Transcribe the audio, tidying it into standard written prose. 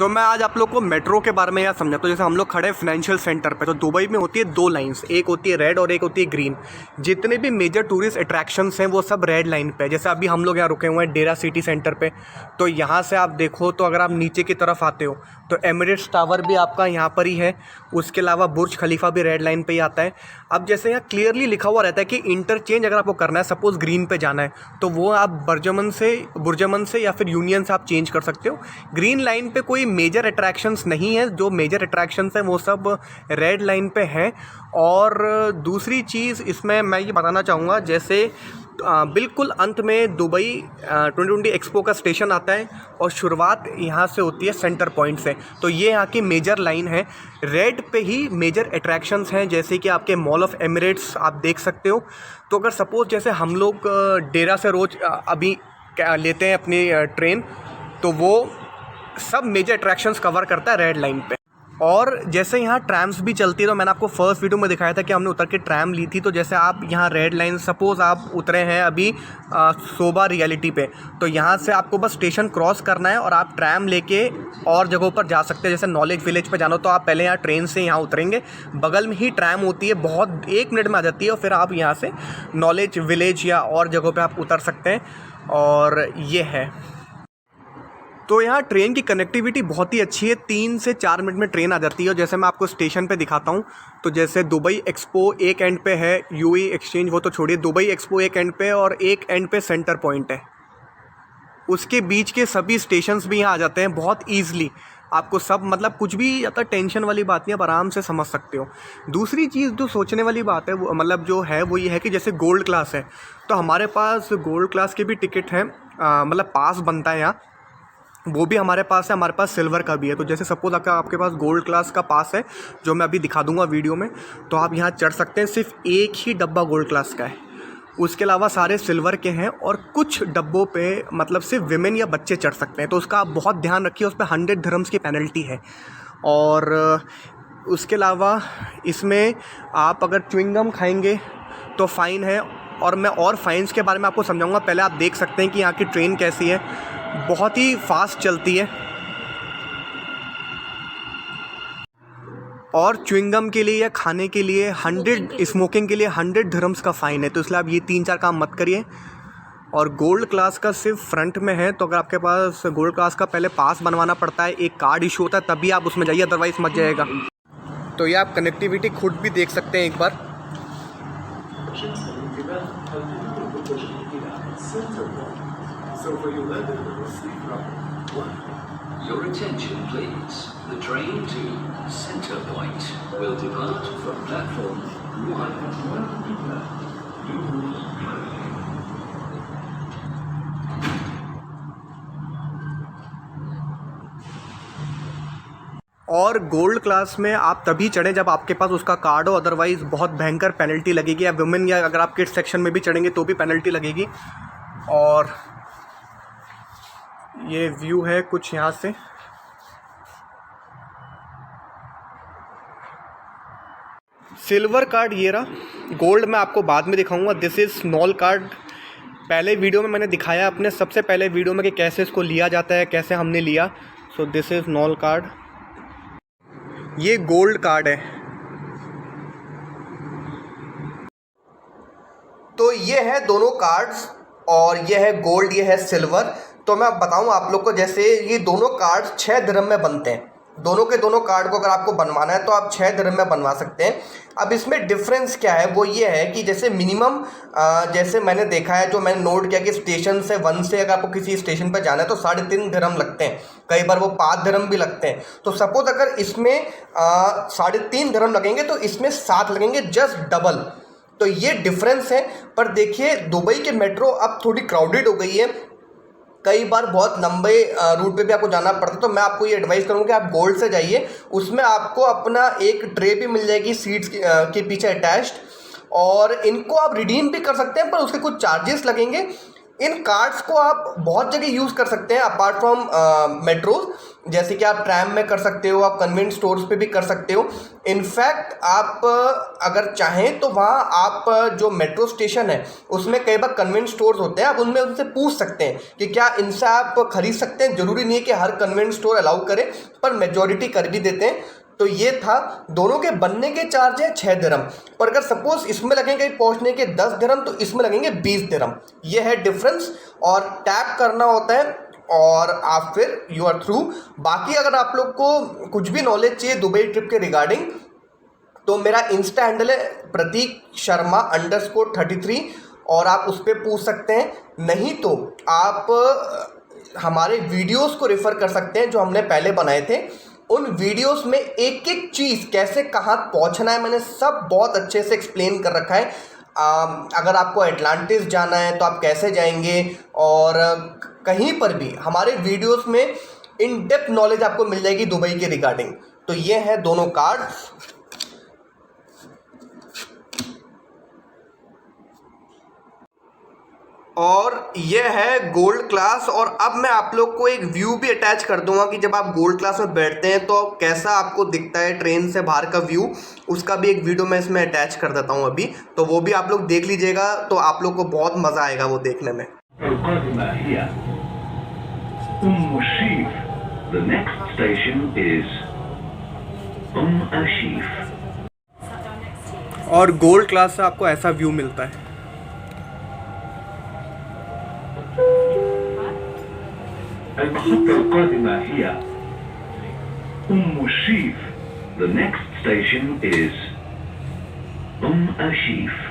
तो मैं आज आप लोग को मेट्रो के बारे में यह समझाता हूँ। जैसे हम लोग खड़े हैं फाइनेंशियल सेंटर पे, तो दुबई में होती है दो लाइंस, एक होती है रेड और एक होती है ग्रीन। जितने भी मेजर टूरिस्ट अट्रैक्शंस हैं वो सब रेड लाइन पे है। जैसे अभी हम लोग यहाँ रुके हुए हैं डेरा सिटी सेंटर पे, तो यहाँ से आप देखो तो अगर आप नीचे की तरफ आते हो तो एमिरेट्स टावर भी आपका यहाँ पर ही है। उसके अलावा बुर्ज खलीफा भी रेड लाइन पे ही आता है। अब जैसे यहाँ क्लियरली लिखा हुआ रहता है कि इंटरचेंज अगर आपको करना है, सपोज़ ग्रीन पे जाना है तो वो आप बुर्जमन से या फिर यूनियन से आप चेंज कर सकते हो। ग्रीन लाइन पे कोई मेजर अट्रैक्शंस नहीं है, जो मेजर अट्रैक्शंस हैं वो सब रेड लाइन पे हैं। और दूसरी चीज़ इसमें मैं ये बताना चाहूँगा, जैसे बिल्कुल अंत में दुबई 2020 एक्सपो का स्टेशन आता है और शुरुआत यहाँ से होती है सेंटर पॉइंट से। तो ये यहाँ की मेजर लाइन है। रेड पे ही मेजर अट्रैक्शंस हैं, जैसे कि आपके मॉल ऑफ एमिरेट्स आप देख सकते हो। तो अगर सपोज़ जैसे हम लोग डेरा से रोज़ अभी लेते हैं अपनी ट्रेन, तो वो सब मेजर अट्रैक्शंस कवर करता है रेड लाइन पे। और जैसे यहाँ ट्रैम्स भी चलती है, तो मैंने आपको फर्स्ट वीडियो में दिखाया था कि हमने उतर के ट्रैम ली थी। तो जैसे आप यहाँ रेड लाइन, सपोज़ आप उतरे हैं अभी सोबा रियलिटी पे, तो यहाँ से आपको बस स्टेशन क्रॉस करना है और आप ट्रैम लेके और जगहों पर जा सकते हैं। जैसे नॉलेज विलेज पे जाना हो तो आप पहले यहाँ ट्रेन से यहाँ उतरेंगे, बगल में ही ट्रैम होती है, बहुत 1 मिनट में आ जाती है, और फिर आप यहाँ से नॉलेज विलेज या और जगहों पर आप उतर सकते हैं। और ये है, तो यहाँ ट्रेन की कनेक्टिविटी बहुत ही अच्छी है। 3 से 4 मिनट में ट्रेन आ जाती है। और जैसे मैं आपको स्टेशन पे दिखाता हूँ, तो जैसे दुबई एक्सपो एक एंड पे है, यूएई एक्सचेंज वो तो छोड़िए, दुबई एक्सपो एक एंड पे और एक एंड पे सेंटर पॉइंट है। उसके बीच के सभी स्टेशंस भी यहाँ आ जाते हैं बहुत ईज़िली। आपको सब, मतलब कुछ भी ज़्यादा टेंशन वाली बात नहीं, आप आराम से समझ सकते हो। दूसरी चीज़ जो सोचने वाली बात है वो, मतलब जो है वो ये है कि जैसे गोल्ड क्लास है, तो हमारे पास गोल्ड क्लास के भी टिकट हैं, मतलब पास बनता है यहाँ, वो भी हमारे पास है। हमारे पास सिल्वर का भी है। तो जैसे सपोज़ आपके पास गोल्ड क्लास का पास है, जो मैं अभी दिखा दूंगा वीडियो में, तो आप यहाँ चढ़ सकते हैं। सिर्फ एक ही डब्बा गोल्ड क्लास का है, उसके अलावा सारे सिल्वर के हैं। और कुछ डब्बों पे मतलब सिर्फ विमेन या बच्चे चढ़ सकते हैं, तो उसका आप बहुत ध्यान रखिए। उस पर 100 दिरहम्स की पेनल्टी है। और उसके अलावा इसमें आप अगर च्युइंगम खाएँगे तो फ़ाइन है। और मैं और फाइन्स के बारे में आपको समझाऊंगा। पहले आप देख सकते हैं कि यहाँ की ट्रेन कैसी है, बहुत ही फास्ट चलती है। और च्युइंगम के लिए या खाने के लिए 100, स्मोकिंग के लिए 100 दिरहम्स का फ़ाइन है। तो इसलिए आप ये 3-4 काम मत करिए। और गोल्ड क्लास का सिर्फ फ्रंट में है, तो अगर आपके पास गोल्ड क्लास का पहले पास बनवाना पड़ता है, एक कार्ड इशू होता है, तभी आप उसमें जाइए, अदरवाइज़ मत जाइएगा। तो ये आप कनेक्टिविटी खुद भी देख सकते हैं एक बार। Your attention please. The train to Center Point will depart from platform 1. और गोल्ड क्लास में आप तभी चढ़ें जब आपके पास उसका कार्ड हो, अदरवाइज़ बहुत भयंकर पेनल्टी लगेगी। या वुमेन या अगर आप किड्स सेक्शन में भी चढ़ेंगे तो भी पेनल्टी लगेगी। और ये व्यू है कुछ यहाँ से। सिल्वर कार्ड ये रहा, गोल्ड मैं आपको बाद में दिखाऊंगा। This is small card. पहले वीडियो में मैंने दिखाया अपने सबसे पहले वीडियो में कि कैसे इसको लिया जाता है, कैसे हमने लिया। So this is small card, ये गोल्ड कार्ड है। तो ये है दोनों कार्ड्स, और ये है गोल्ड, ये है सिल्वर। तो मैं बताऊं आप लोग को, जैसे ये दोनों कार्ड 6 दिरहम में बनते हैं। दोनों के दोनों कार्ड को अगर आपको बनवाना है तो आप 6 दिरहम में बनवा सकते हैं। अब इसमें डिफरेंस क्या है, वो ये है कि जैसे मिनिमम, जैसे मैंने देखा है, जो मैंने नोट किया कि स्टेशन से 1 से अगर आपको किसी स्टेशन पर जाना है तो 3.5 दिरहम लगते हैं, कई बार वो 5 दिरहम भी लगते हैं। तो सपोज अगर इसमें 3.5 दिरहम लगेंगे तो इसमें 7 लगेंगे, जस्ट डबल। तो ये डिफरेंस है। पर देखिए दुबई के मेट्रो अब थोड़ी क्राउडेड हो गई है, कई बार बहुत लंबे रूट पे भी आपको जाना पड़ता है। तो मैं आपको ये एडवाइस करूँगा कि आप गोल्ड से जाइए, उसमें आपको अपना एक ट्रे भी मिल जाएगी सीट्स के पीछे अटैच्ड, और इनको आप रिडीम भी कर सकते हैं, पर उसके कुछ चार्जेस लगेंगे। इन कार्ड्स को आप बहुत जगह यूज़ कर सकते हैं अपार्ट फ्रॉम मेट्रोज, जैसे कि आप ट्रैम में कर सकते हो, आप कन्वेंस स्टोर्स पे भी कर सकते हो। इनफैक्ट आप अगर चाहें तो वहाँ आप जो मेट्रो स्टेशन है उसमें कई बार कन्वेंस स्टोर्स होते हैं, आप उनमें उनसे पूछ सकते हैं कि क्या इनसे आप खरीद सकते हैं। ज़रूरी नहीं है कि हर कन्वेंस स्टोर अलाउ करे, पर मेजॉरिटी कर भी देते हैं। तो ये था, दोनों के बनने के चार्ज है 6 दिरहम, पर अगर सपोज इसमें लगेंगे पहुंचने के 10 दिरहम तो इसमें लगेंगे 20 दिरहम। ये है डिफरेंस, और टैप करना होता है और आप फिर यू आर थ्रू। बाकी अगर आप लोग को कुछ भी नॉलेज चाहिए दुबई ट्रिप के रिगार्डिंग तो मेरा इंस्टा हैंडल है प्रतीक शर्मा _33 और आप उस पर पूछ सकते हैं। नहीं तो आप हमारे वीडियोस को रेफ़र कर सकते हैं जो हमने पहले बनाए थे। उन वीडियोस में एक एक चीज़ कैसे कहाँ पहुँचना है मैंने सब बहुत अच्छे से एक्सप्लेन कर रखा है। अगर आपको एटलांटिस जाना है तो आप कैसे जाएंगे, और कहीं पर भी हमारे वीडियोस में इन डेप्थ नॉलेज आपको मिल जाएगी दुबई के रिगार्डिंग। तो ये हैं दोनों कार्ड्स। और ये है गोल्ड क्लास, और अब मैं आप लोग को एक व्यू भी अटैच कर दूंगा कि जब आप गोल्ड क्लास में बैठते हैं तो कैसा आपको दिखता है ट्रेन से बाहर का व्यू। उसका भी एक वीडियो मैं इसमें अटैच कर देता हूं अभी, तो वो भी आप लोग देख लीजिएगा, तो आप लोग को बहुत मज़ा आएगा वो देखने में। The next station is Ashif. और गोल्ड क्लास से आपको ऐसा व्यू मिलता है। The next station is Ashif.